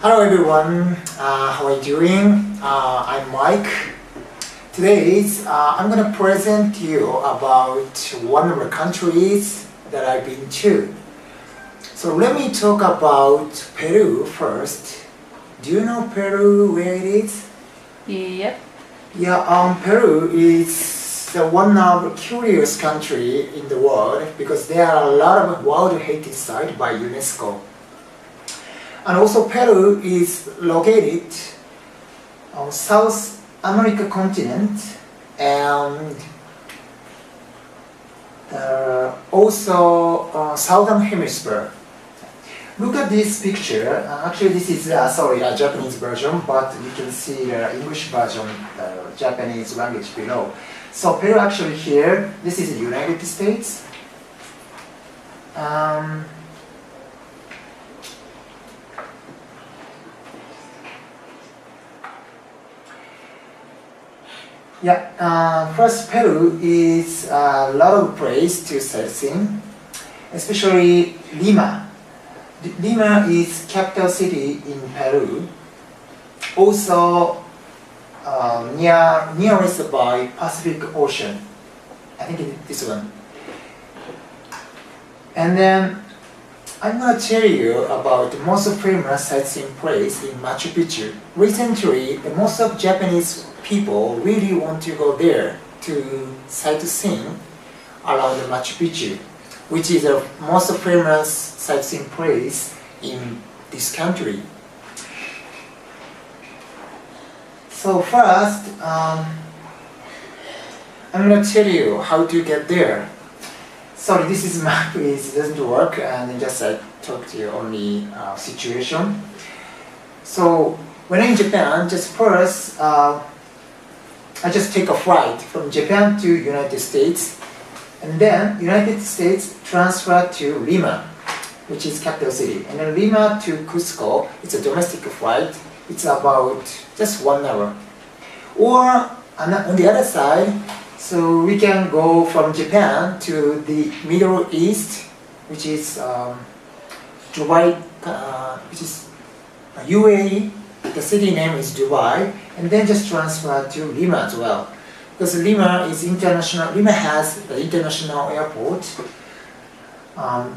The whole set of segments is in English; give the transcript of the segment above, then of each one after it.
Hello everyone, how are you doing? I'm Mike. Today I'm going to present you about one of the countries that I've been to. So let me talk about Peru first. Do you know Peru, where it is? Yep. Yeah, Peru is one of the curious country in the world because there are a lot of World Heritage Sites by UNESCO. And also Peru is located on South America continent and also Southern Hemisphere. Look at this picture. Actually this is a Japanese version, but you can see the English version, Japanese language below. So Peru actually here, this is the United States. First Peru is a lot of place to sightseeing, especially Lima. Lima is capital city in Peru. Also nearest by Pacific Ocean. I think it's this one. And then I'm going to tell you about the most famous sightseeing place in Machu Picchu. Recently, the most of Japanese people really want to go there to sightseeing around the Machu Picchu, which is the most famous sightseeing place in this country. So first, I'm going to tell you how to get there. Sorry, this is map, it doesn't work, and just I talk to you only situation. So when I'm in Japan, just first, I just take a flight from Japan to United States, and then United States transfer to Lima, which is capital city, and then Lima to Cusco. It's a domestic flight. It's about just 1 hour. Or on the other side, so we can go from Japan to the Middle East, which is Dubai, which is UAE. The city name is Dubai, and then just transfer to Lima as well, because Lima is international. Lima has the international airport. And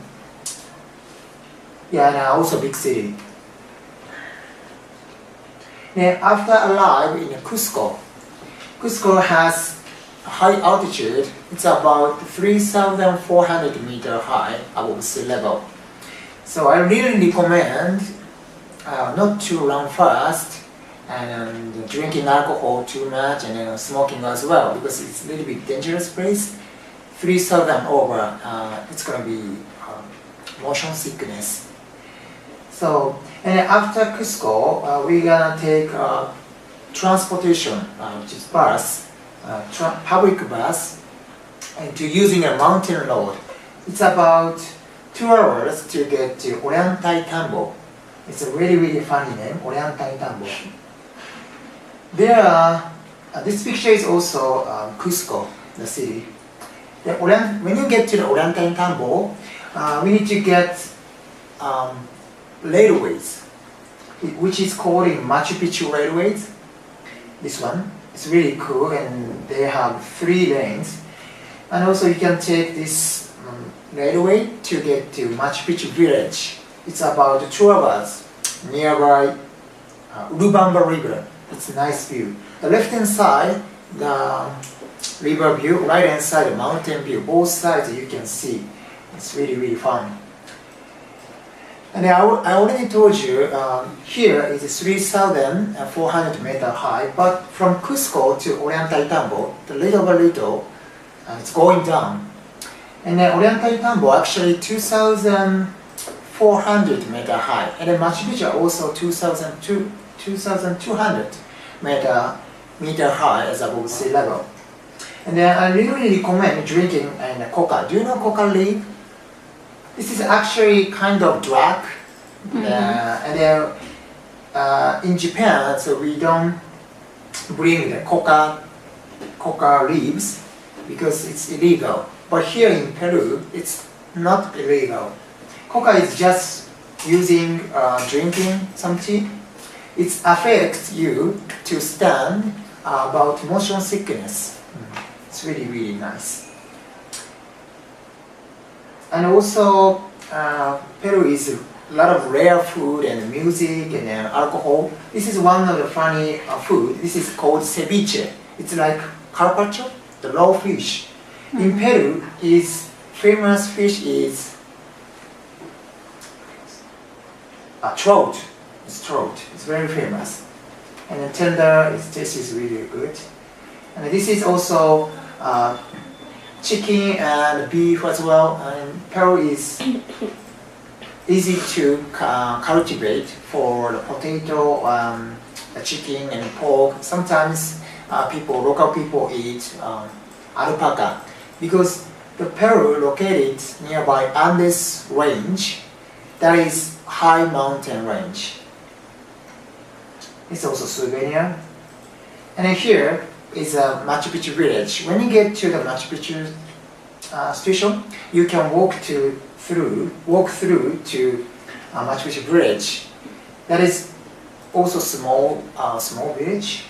also big city. Then after arrive in Cusco, Cusco has a high altitude. It's about 3,400 meters high above sea level. So I really recommend not to run fast and drinking alcohol too much and smoking as well, because it's a little bit dangerous place. 3,000 over, it's going to be motion sickness. So, and after Cusco, we're going to take transportation, which is bus, public bus, and to using a mountain road. It's about 2 hours to get to Ollantaytambo. It's a really funny name, Ollantaytambo. There are, this picture is also Cusco, the city. When you get to the Ollantaytambo, we need to get railways, which is called in Machu Picchu railways. This one, it's really cool, and they have 3 lanes. And also you can take this railway to get to Machu Picchu village. It's about 2 hours nearby Urubamba River. It's a nice view. The left hand side, the river view, right hand side, the mountain view. Both sides you can see. It's really fun. And I already told you, here is 3,400 meters high, but from Cusco to Ollantaytambo, the little by little, it's going down. And then Ollantaytambo actually 2,400 meters high, and then Machu Picchu also 2,200 meter high as above sea level. And then I really recommend drinking coca. Do you know coca leaf? This is actually kind of drug, and then in Japan, so we don't bring the coca leaves because it's illegal. But here in Peru, it's not illegal. Coca is just using drinking some tea, it affects you to stand about motion sickness. It's really, really nice. And also, Peru is a lot of rare food and music and alcohol. This is one of the funny food. This is called ceviche. It's like carpaccio, the raw fish. In Peru, his famous fish is trout. It's trout. It's very famous. And the tender, its taste is really good. And this is also chicken and beef as well. And Peru is easy to cultivate for the potato, the chicken and pork. Sometimes local people eat alpaca because the Peru located nearby Andes range, that is high mountain range. It's also souvenir. And then here is a Machu Picchu village. When you get to the Machu Picchu station, you can walk through to Machu Picchu village. That is also small village.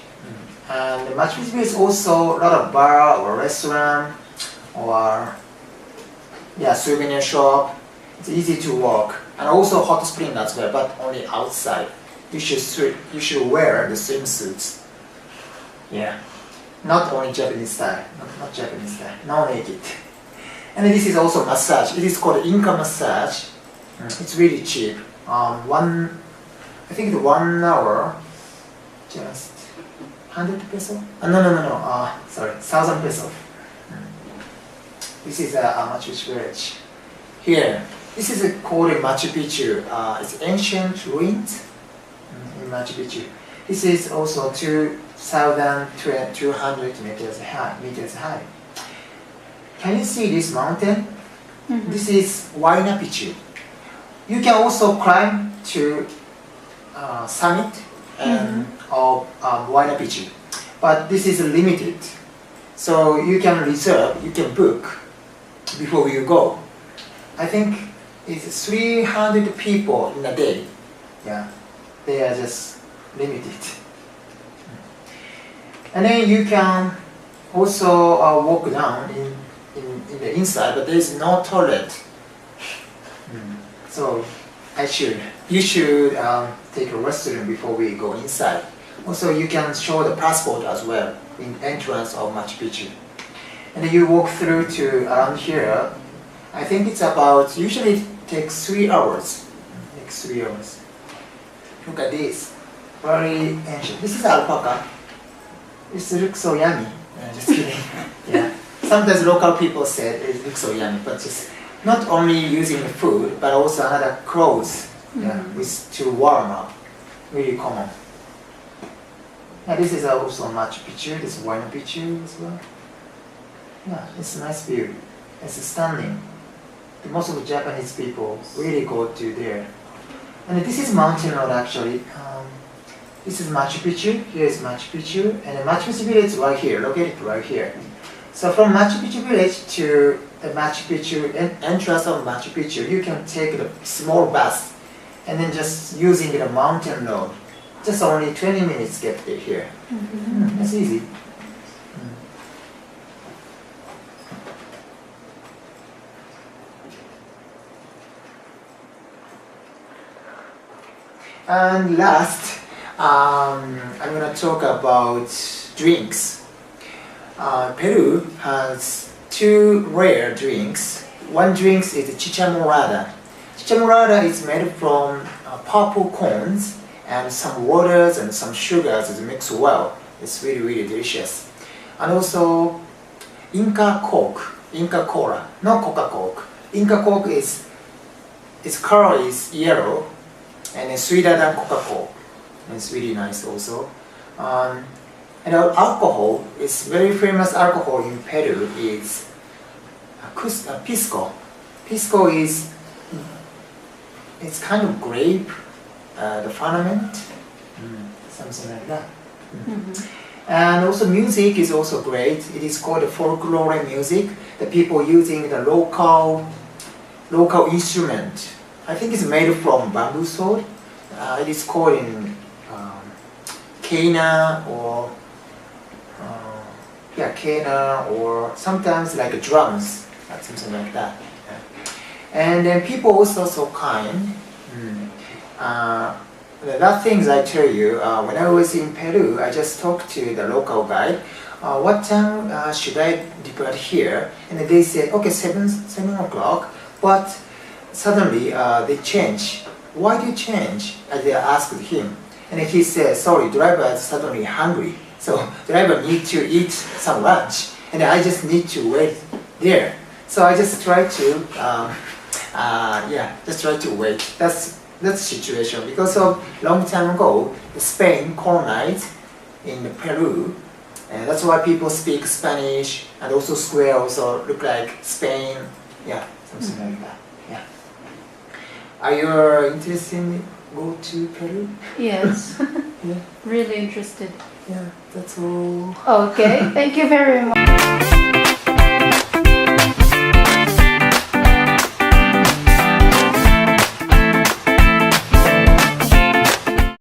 And the Machu Picchu is also a lot of bar or restaurant or souvenir shop. It's easy to walk, and also hot spring as well, but only outside. You should wear the swimsuits. Yeah, not only Japanese style, not Japanese style, no naked. And this is also massage. It is called Inca massage. It's really cheap. I think the 1 hour, just 100 peso? No. Sorry, 1,000 peso. This is a Machu Picchu village. Here, this is called Machu Picchu. It's ancient ruins in Machu Picchu. This is also 2,200 meters high. Can you see this mountain? This is Huayna Picchu. You can also climb to summit of Huayna Picchu, but this is limited. So you can reserve, you can book before you go. I think it's 300 people in a day. Yeah, they are just limited. And then you can also walk down in the inside, but there is no toilet. So you should take a restroom before we go inside. Also, you can show the passport as well in entrance of Machu Picchu. And then you walk through to around here. I think it's about, usually it takes 3 hours. Look at this, very ancient. This is alpaca. This looks so yummy. Just kidding. Yeah. Sometimes local people say it looks so yummy, but just not only using the food, but also another clothes to warm up. Really common. Yeah, this is also Machu Picchu. This is Huayna Picchu as well. Yeah, it's a nice view. It's stunning. Most of the Japanese people really go to there. And this is mountain road actually. This is Machu Picchu. Here is Machu Picchu, and the Machu Picchu village is right here, located right here. So from Machu Picchu village to the Machu Picchu entrance of Machu Picchu, you can take the small bus, and then just using the mountain road. Just only 20 minutes get there here. That's easy. And last, I'm going to talk about drinks. Peru has 2 rare drinks. One drink is chicha morada. Chicha morada is made from purple corns and some waters and some sugars is mixed well. It's really, really delicious. And also Inca Coke, Inca Cola, not Coca Coke. Inca Coke its color is yellow and it's sweeter than Coca Cola. It's really nice also. And alcohol is very famous alcohol in Peru is pisco. Pisco is it's kind of grape, the ferment, something like that. And also music is also great. It is called folklore music. The people using the local instrument I think it's made from bamboo sword. It is called in Kena or Kena, or sometimes like drums, something like that. Yeah. And then people also so kind. The things I tell you, when I was in Peru, I just talked to the local guide. What time should I depart here? And they said, okay, 7 o'clock. But suddenly they change. Why do you change? As they asked him. And he said, sorry, driver is suddenly hungry. So driver need to eat some lunch. And I just need to wait there. So I just try to, just try to wait. That's the situation. Because of long time ago, Spain colonized in Peru. And that's why people speak Spanish, and also square also look like Spain. Yeah, something like that. Yeah. Are you interested in go to Peru? Yes. Yeah. Really interested. Yeah, that's all. Okay, thank you very much.